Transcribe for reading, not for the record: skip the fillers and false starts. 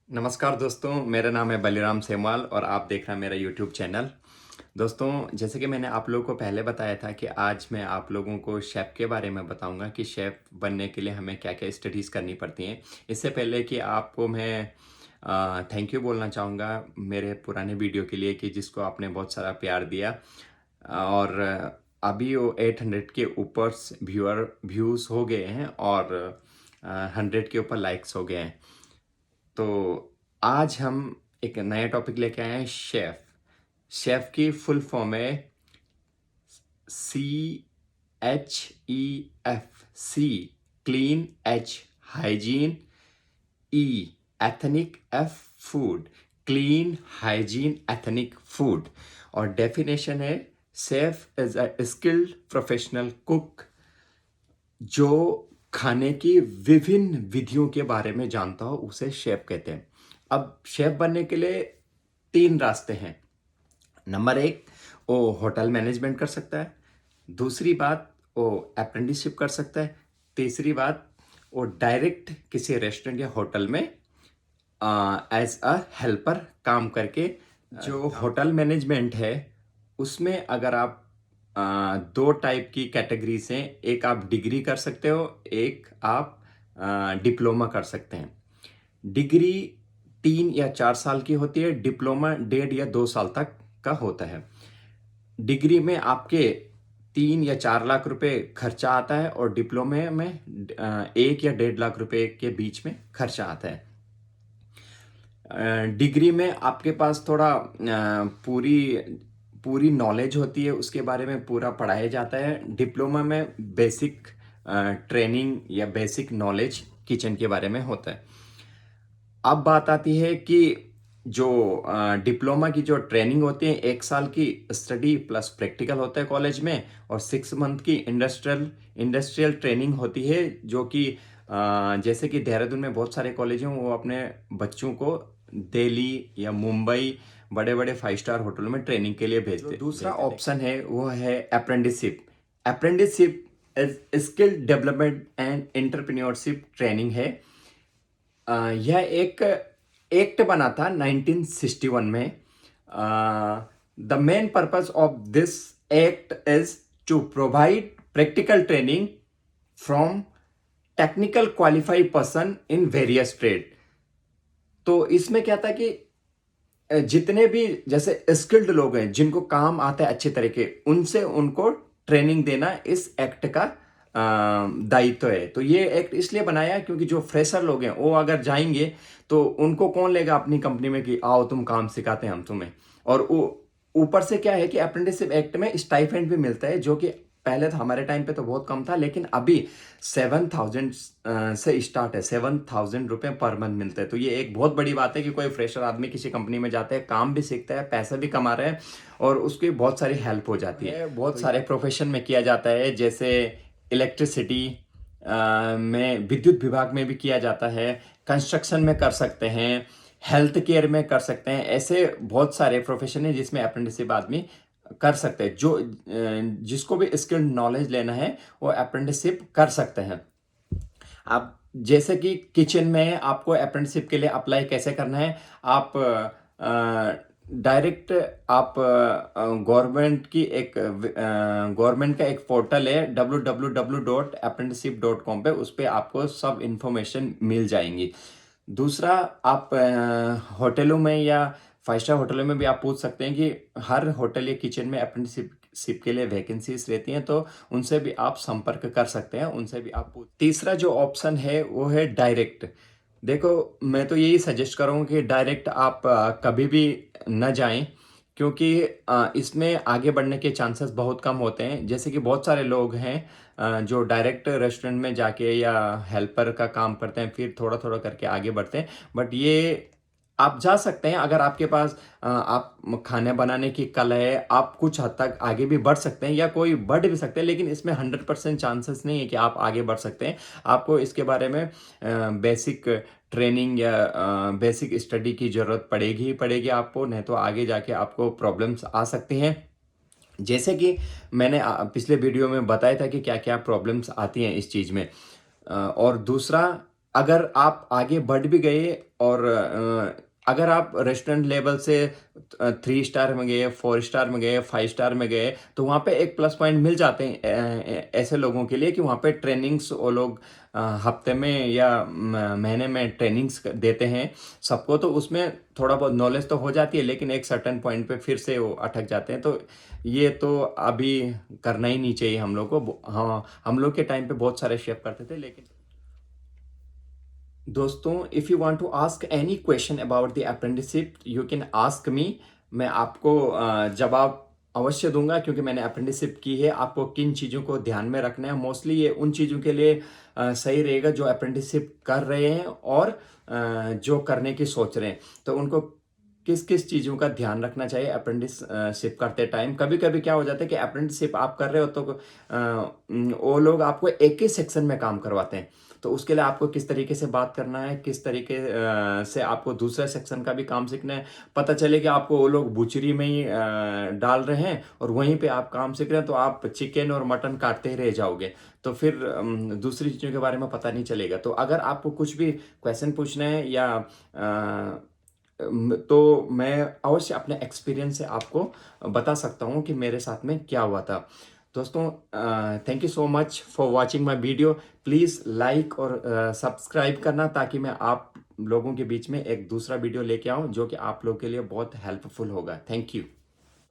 नमस्कार दोस्तों, मेरा नाम है बलिराम सेमवाल और आप देख रहे हैं मेरा यूट्यूब चैनल। दोस्तों, जैसे कि मैंने आप लोगों को पहले बताया था कि आज मैं आप लोगों को शेफ़ के बारे में बताऊंगा कि शेफ़ बनने के लिए हमें क्या-क्या स्टडीज़ करनी पड़ती हैं। इससे पहले कि आपको मैं थैंक यू बोलना चाहूँगा मेरे पुराने वीडियो के लिए कि जिसको आपने बहुत सारा प्यार दिया और अभी वो 800 के ऊपर व्यूज़ हो गए हैं और 100 के ऊपर लाइक्स हो गए हैं। तो आज हम एक नया टॉपिक लेके आए हैं शेफ। शेफ की फुल फॉर्म है CHEF। C clean, H hygiene, E ethnic, F food, clean hygiene ethnic food. और डेफिनेशन है chef is a skilled professional cook जो खाने की विभिन्न विधियों के बारे में जानता हो उसे शेफ कहते हैं। अब शेफ बनने के लिए 3 रास्ते हैं। नंबर 1, वो होटल मैनेजमेंट कर सकता है। दूसरी बात, वो अप्रेंटिसशिप कर सकता है। तीसरी बात, वो डायरेक्ट किसी रेस्टोरेंट या होटल में एज अ हेल्पर काम करके जो होटल मैनेजमेंट है उसमें अगर आप 2 टाइप की कैटेगरीज हैं। एक आप डिग्री कर सकते हो, एक आप डिप्लोमा कर सकते हैं। डिग्री 3 या 4 साल की होती है, डिप्लोमा 1.5 या 2 साल तक का होता है। डिग्री में आपके 3 या 4 लाख रुपए खर्चा आता है और डिप्लोमे में 1 या 1.5 लाख रुपए के बीच में खर्चा आता है। डिग्री में आपके पास थोड़ा पूरी पूरी नॉलेज होती है, उसके बारे में पूरा पढ़ाया जाता है। डिप्लोमा में बेसिक ट्रेनिंग या बेसिक नॉलेज किचन के बारे में होता है। अब बात आती है कि जो डिप्लोमा की जो ट्रेनिंग होती है 1 साल की स्टडी प्लस प्रैक्टिकल होता है कॉलेज में, और 6 मंथ की इंडस्ट्रियल ट्रेनिंग होती है जो कि जैसे कि देहरादून में बहुत सारे कॉलेज हैं, वो अपने बच्चों को दिल्ली या मुंबई बड़े बड़े 5 स्टार होटलों में ट्रेनिंग के लिए भेजते हैं। दूसरा ऑप्शन है वो है apprenticeship. Apprenticeship skill development and entrepreneurship training है। यह एक एक्ट बना था 1961 में। The main purpose of this act is to provide practical training from technical qualified person in various trade. तो इसमें क्या था कि जितने भी जैसे स्किल्ड लोग हैं जिनको काम आता है अच्छे तरीके, उनसे उनको ट्रेनिंग देना इस एक्ट का दायित्व है। तो ये एक्ट इसलिए बनाया क्योंकि जो फ्रेशर लोग हैं वो अगर जाएंगे तो उनको कौन लेगा अपनी कंपनी में कि आओ तुम काम सिखाते हैं हम तुम्हें। और ऊपर से क्या है कि अप्रेंटिसशिप एक्ट में स्टाइपेंड भी मिलता है, जो कि पहले तो हमारे टाइम पे तो बहुत कम था, लेकिन अभी 7,000 से स्टार्ट है। 7,000 रुपए पर मंथ मिलते हैं। तो ये एक बहुत बड़ी बात है कि कोई फ्रेशर आदमी किसी कंपनी में जाता है, काम भी सीखता है, पैसा भी कमा रहा है और उसकी बहुत सारी हेल्प हो जाती है। बहुत सारे प्रोफेशन में किया जाता है, जैसे इलेक्ट्रिसिटी में, विद्युत विभाग में भी किया जाता है, कंस्ट्रक्शन में कर सकते हैं, हेल्थ केयर में कर सकते हैं। ऐसे बहुत सारे प्रोफेशन है जिसमें अप्रेंटिसशिप आदमी कर सकते हैं। जो जिसको भी स्किल नॉलेज लेना है वो अप्रेंटिसशिप कर सकते हैं। आप जैसे कि किचन में आपको अप्रेंटिसशिप के लिए अप्लाई कैसे करना है, आप डायरेक्ट आप गवर्नमेंट की एक गवर्नमेंट का एक पोर्टल है www.apprenticeship.com पे, उस पर आपको सब इंफॉर्मेशन मिल जाएंगी। दूसरा, आप होटलों में या 5 स्टार होटलों में भी आप पूछ सकते हैं कि हर होटल या किचन में अप्रेंटिसशिप के लिए वैकेंसीज रहती हैं, तो उनसे भी आप संपर्क कर सकते हैं, उनसे भी आप पूछ। तीसरा जो ऑप्शन है वो है डायरेक्ट। देखो, मैं तो यही सजेस्ट करूँगा कि डायरेक्ट आप कभी भी न जाएं, क्योंकि इसमें आगे बढ़ने के चांसेस बहुत कम होते हैं। जैसे कि बहुत सारे लोग हैं जो डायरेक्ट रेस्टोरेंट में जाके या हेल्पर का काम करते हैं, फिर थोड़ा थोड़ा करके आगे बढ़ते हैं। बट ये आप जा सकते हैं अगर आपके पास आप खाने बनाने की कला है, आप कुछ हद तक आगे भी बढ़ सकते हैं या कोई बढ़ भी सकते हैं, लेकिन इसमें 100% चांसेस नहीं है कि आप आगे बढ़ सकते हैं। आपको इसके बारे में बेसिक ट्रेनिंग या बेसिक स्टडी की ज़रूरत पड़ेगी ही पड़ेगी आपको, नहीं तो आगे जाके आपको प्रॉब्लम्स आ सकती हैं। जैसे कि मैंने पिछले वीडियो में बताया था कि क्या क्या प्रॉब्लम्स आती हैं इस चीज़ में। और दूसरा, अगर आप आगे बढ़ भी गए और अगर आप रेस्टोरेंट लेवल से 3 स्टार में गए, 4 स्टार में गए, 5 स्टार में गए, तो वहाँ पे एक प्लस पॉइंट मिल जाते हैं ऐसे लोगों के लिए कि वहाँ पे ट्रेनिंग्स वो लोग हफ्ते में या महीने में ट्रेनिंग्स देते हैं सबको, तो उसमें थोड़ा बहुत नॉलेज तो हो जाती है, लेकिन एक सर्टेन पॉइंट पे फिर से वो अटक जाते हैं। तो ये तो अभी करना ही नहीं चाहिए हम लोग को। हाँ, हम लोग के टाइम पे बहुत सारे शेफ करते थे, लेकिन दोस्तों, if you want to ask any question about the apprenticeship you can ask me. मैं आपको जवाब अवश्य दूंगा, क्योंकि मैंने अप्रेंटिसशिप की है। आपको किन चीज़ों को ध्यान में रखना है, मोस्टली ये उन चीज़ों के लिए सही रहेगा जो अप्रेंटिसशिप कर रहे हैं और जो करने की सोच रहे हैं। तो उनको किस किस चीज़ों का ध्यान रखना चाहिए अप्रेंटिसशिप करते टाइम। कभी कभी क्या हो जाता है कि अप्रेंटिसशिप आप कर रहे हो तो वो लोग आपको एक ही सेक्शन में काम करवाते हैं। तो उसके लिए आपको किस तरीके से बात करना है, किस तरीके से आपको दूसरे सेक्शन का भी काम सीखना है। पता चले कि आपको वो लोग बुचरी में ही डाल रहे हैं और वहीं पे आप काम सीख रहे हैं, तो आप चिकन और मटन काटते ही रह जाओगे। तो फिर दूसरी चीज़ों के बारे में पता नहीं चलेगा। तो अगर आपको कुछ भी क्वेश्चन पूछना है या तो मैं अवश्य अपने एक्सपीरियंस से आपको बता सकता हूँ कि मेरे साथ में क्या हुआ था। दोस्तों, thank you so much for watching my video. Please like और सब्सक्राइब करना, ताकि मैं आप लोगों के बीच में एक दूसरा वीडियो लेके आऊँ जो कि आप लोगों के लिए बहुत हेल्पफुल होगा। Thank you.